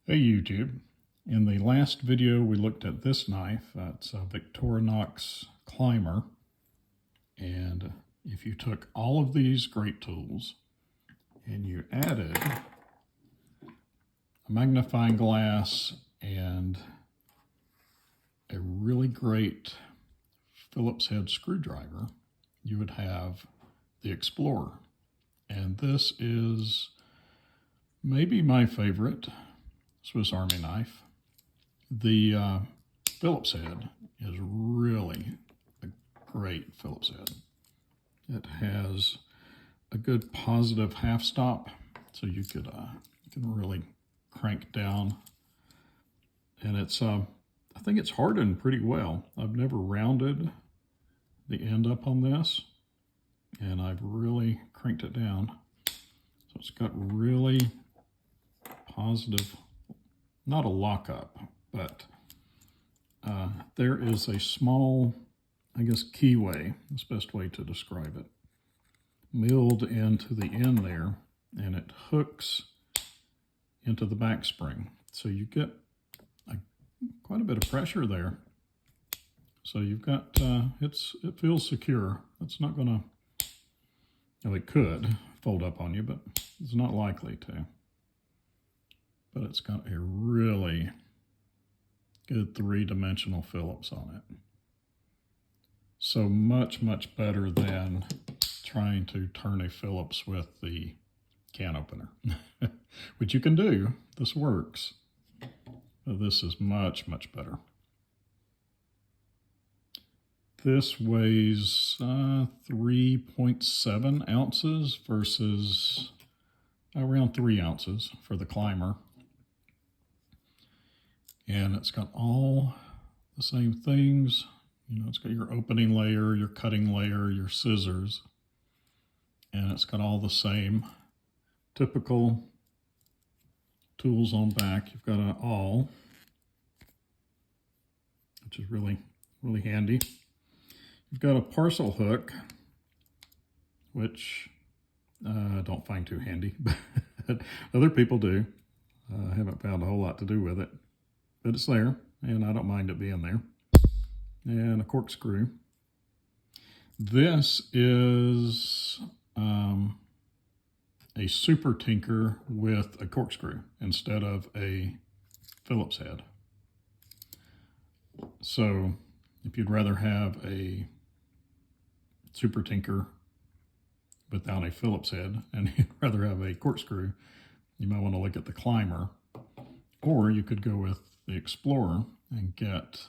Hey YouTube, in the last video we looked at this knife. It's a Victorinox climber, and if you took all of these great tools and you added a magnifying glass and a really great Phillips head screwdriver, you would have the Explorer. And this is maybe my favorite Swiss Army knife. The Phillips head is really a great Phillips head. It has a good positive half stop, so you can really crank down, and it's I think it's hardened pretty well. I've never rounded the end up on this, and I've really cranked it down, so it's got really positive, not a lockup, but there is a small, I guess, keyway, that's the best way to describe it, milled into the end there, and it hooks into the back spring. So you get quite a bit of pressure there. So you've got, it feels secure. It's not gonna, well, it could fold up on you, but it's not likely to. But it's got a really good three-dimensional Phillips on it. So much better than trying to turn a Phillips with the can opener, which you can do. This works. But this is much better. This weighs 3.7 ounces versus around 3 ounces for the climber. And it's got all the same things. You know, it's got your opening layer, your cutting layer, your scissors, and it's got all the same typical tools on back. You've got an awl, which is really handy. You've got a parcel hook, which I don't find too handy, but other people do. I haven't found a whole lot to do with it, but it's there, and I don't mind it being there. And a corkscrew. This is a super tinker with a corkscrew instead of a Phillips head. So if you'd rather have a super tinker without a Phillips head and you'd rather have a corkscrew, you might want to look at the climber. Or you could go with the Explorer and get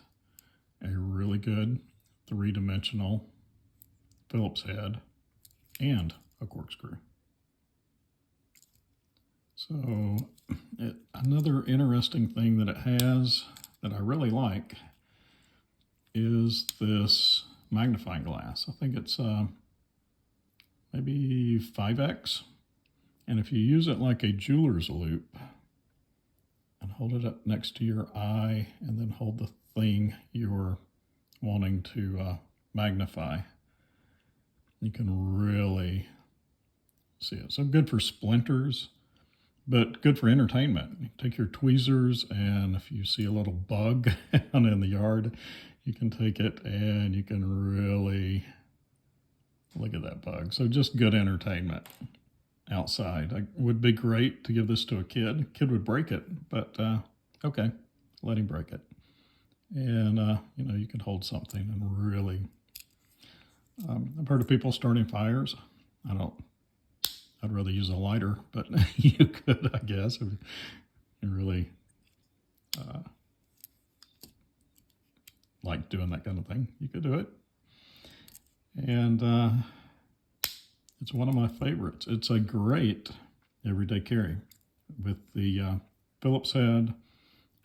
a really good three-dimensional Phillips head and a corkscrew. So another interesting thing that it has that I really like is this magnifying glass. I think it's maybe 5x. And if you use it like a jeweler's loupe and hold it up next to your eye and then hold the thing you're wanting to magnify, you can really see it. So good for splinters, but good for entertainment. You take your tweezers, and if you see a little bug down in the yard, you can take it and you can really look at that bug. So just good entertainment outside. It would be great to give this to a kid. Kid would break it, but okay, let him break it. And you know, you can hold something and really, I've heard of people starting fires. I'd rather use a lighter, but you could, I guess, if you really like doing that kind of thing, you could do it. And it's one of my favorites. It's a great everyday carry with the Phillips head,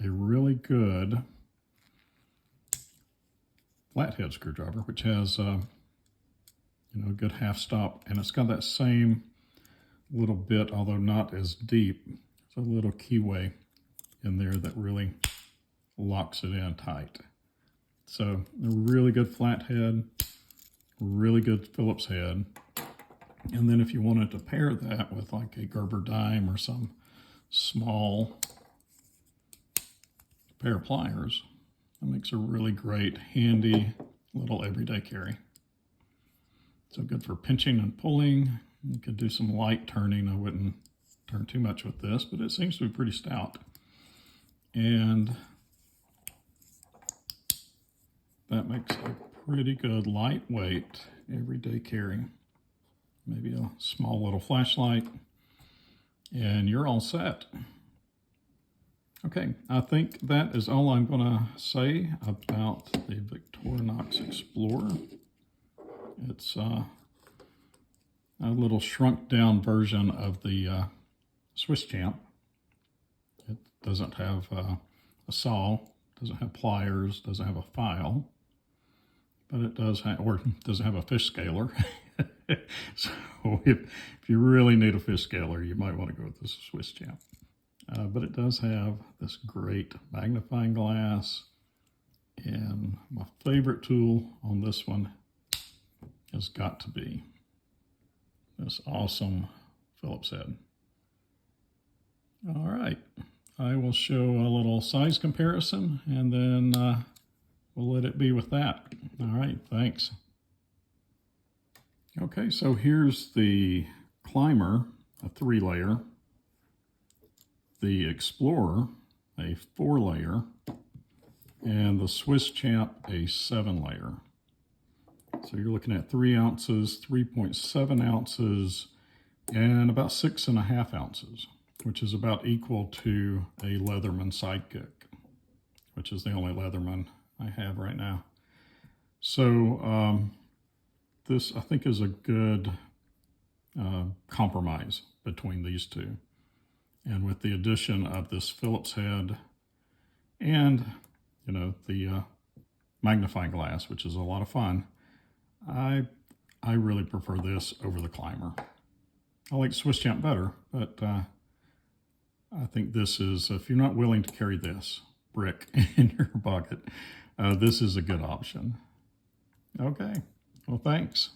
a really good flathead screwdriver, which has you know, a good half stop, and it's got that same little bit, although not as deep. It's a little keyway in there that really locks it in tight. So a really good flathead, really good Phillips head. And then if you wanted to pair that with like a Gerber dime or some small pair of pliers. That makes a really great, handy little everyday carry. So good for pinching and pulling. You could do some light turning. I wouldn't turn too much with this, but it seems to be pretty stout. And that makes a pretty good lightweight everyday carry. Maybe a small little flashlight, and you're all set. Okay, I think that is all I'm going to say about the Victorinox Explorer. It's a little shrunk down version of the Swiss Champ. It doesn't have a saw, doesn't have pliers, doesn't have a file, but it does have, or doesn't have a fish scaler. So if you really need a fish scaler, you might want to go with the Swiss Champ. But it does have this great magnifying glass, and my favorite tool on this one has got to be this awesome Phillips head. All right, I will show a little size comparison, and then we'll let it be with that. All right, thanks. Okay, so here's the Climber, a 3-layer, the Explorer, a 4-layer, and the Swiss Champ, a 7-layer. So you're looking at 3 ounces, 3.7 ounces, and about 6.5 ounces, which is about equal to a Leatherman Sidekick, which is the only Leatherman I have right now. So this, I think, is a good compromise between these two. And with the addition of this Phillips head and, you know, the magnifying glass, which is a lot of fun, I really prefer this over the Climber. I like Swiss Champ better, but I think this is, if you're not willing to carry this brick in your pocket, this is a good option. Okay, well, thanks.